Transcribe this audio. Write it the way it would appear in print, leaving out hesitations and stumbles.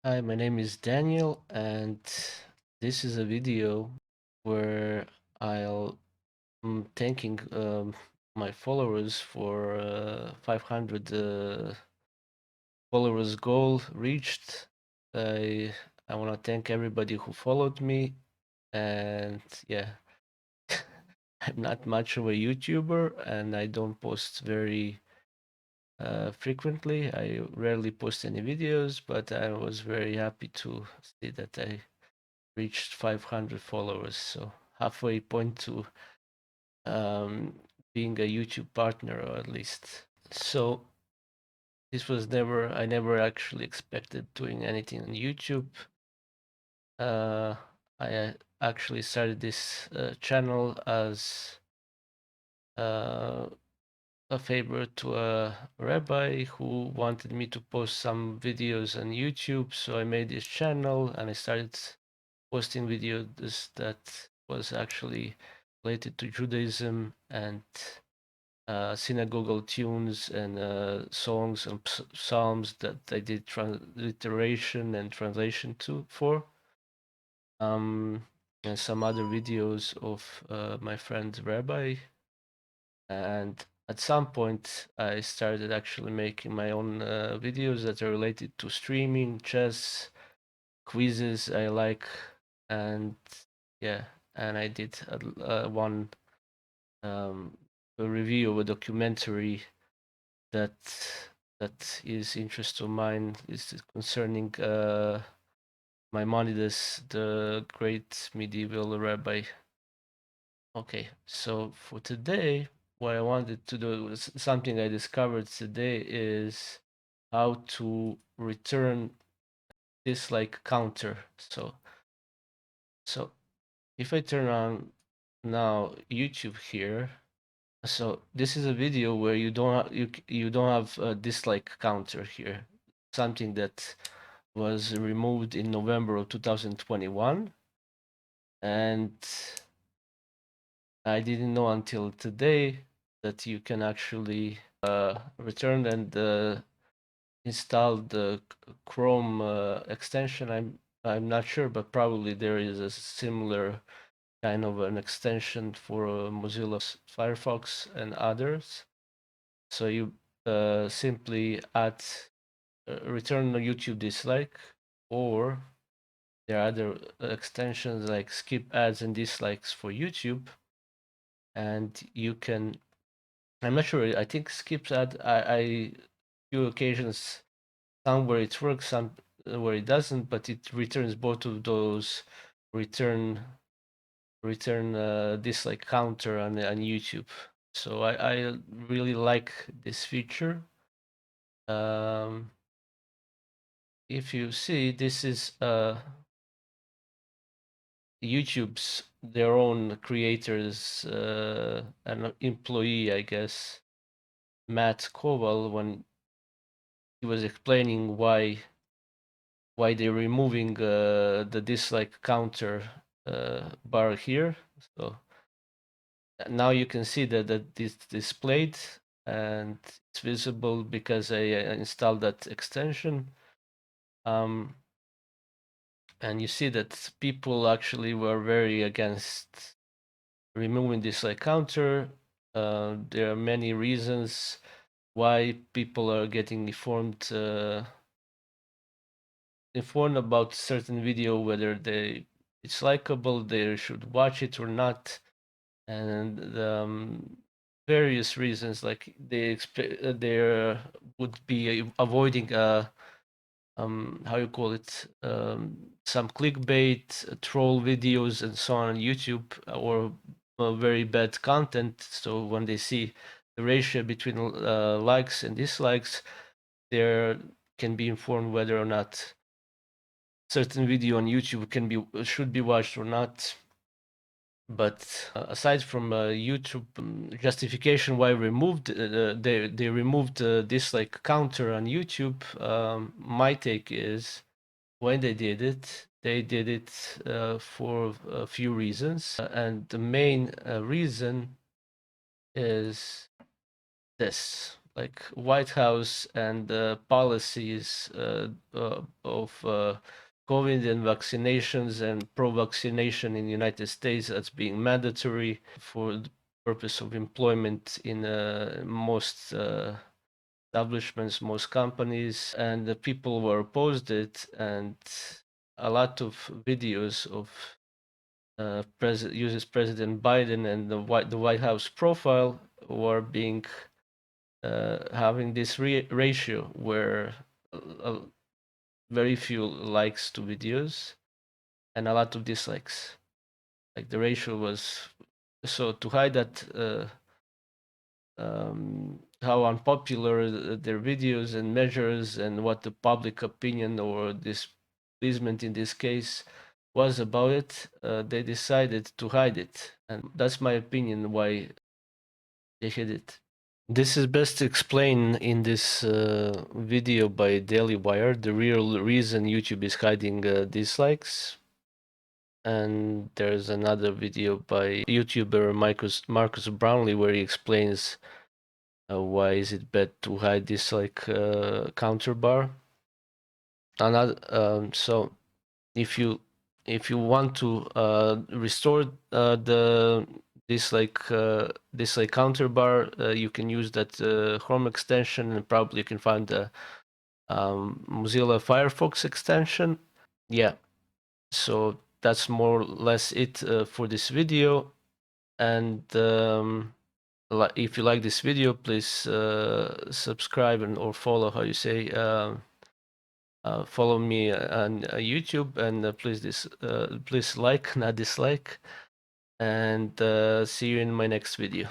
Hi, my name is Daniel, and this is a video where I'll thanking my followers for 500 followers goal reached. I I want to thank everybody who followed me, and yeah, I'm not much of a YouTuber, and I don't post very frequently. I rarely post any videos, but I was very happy to see that I reached 500 followers, so halfway point to um, being a YouTube partner, or at least. So this was never, I never actually expected doing anything on YouTube. Uh, I actually started this channel as uh, a favor to a rabbi who wanted me to post some videos on YouTube. So I made this channel and I started posting videos that was actually related to Judaism and synagogal tunes and songs and psalms that I did transliteration and translation to for. And some other videos of my friend Rabbi. And at some point, I started actually making my own videos that are related to streaming, chess, quizzes I like, and yeah, and I did one a review of a documentary that is interest of mine is concerning Maimonides, the great medieval rabbi. Okay, so for today, what I wanted to do was something I discovered today is how to return dislike counter. So if I turn on now YouTube here, so this is a video where you don't have a dislike counter here. Something that was removed in November of 2021, and I didn't know until today that you can actually return and install the Chrome extension. I'm not sure, but probably there is a similar kind of an extension for Mozilla Firefox and others. So you simply add return a YouTube dislike, or there are other extensions like skip ads and dislikes for YouTube, and you can. I'm not sure. I think skip ad. I few occasions some where it works, some where it doesn't, but it returns both of those return dislike counter on YouTube. So I really like this feature. Um, if you see, this is YouTube's their own creators an employee, I guess, Matt Koval, when he was explaining why they're removing the dislike counter bar here. So now you can see that this displayed and it's visible because I installed that extension. And you see that people actually were very against removing this counter. There are many reasons why people are getting informed about certain video, whether it's likable, they should watch it or not, and various reasons like they would be avoiding how you call it, some clickbait, troll videos, and so on YouTube, or very bad content. So when they see the ratio between likes and dislikes, they can be informed whether or not certain video on YouTube should be watched or not. But aside from YouTube justification why they removed this counter on YouTube, my take is when they did it for a few reasons, and the main reason is this. like White House and policies of COVID and vaccinations and pro-vaccination in the United States as being mandatory for the purpose of employment in most establishments, most companies, and the people were opposed it, and a lot of videos of uses President Biden and the White House profile were being having this ratio where uh, very few likes to videos and a lot of dislikes. Like the ratio was so to hide that how unpopular their videos and measures and what the public opinion or displeasement in this case was about it, they decided to hide it, and that's my opinion why they hid it. This is best explained in this video by Daily Wire, the real reason YouTube is hiding dislikes. And there's another video by YouTuber Marcus Brownlee where he explains why is it bad to hide dislike counter bar. Another, so if you want to restore the dislike counter bar, you can use that Chrome extension, and probably you can find the Mozilla Firefox extension. Yeah, so that's more or less it for this video. And if you like this video, please subscribe and or follow, how you say, follow me on YouTube, and please like, not dislike, and see you in my next video.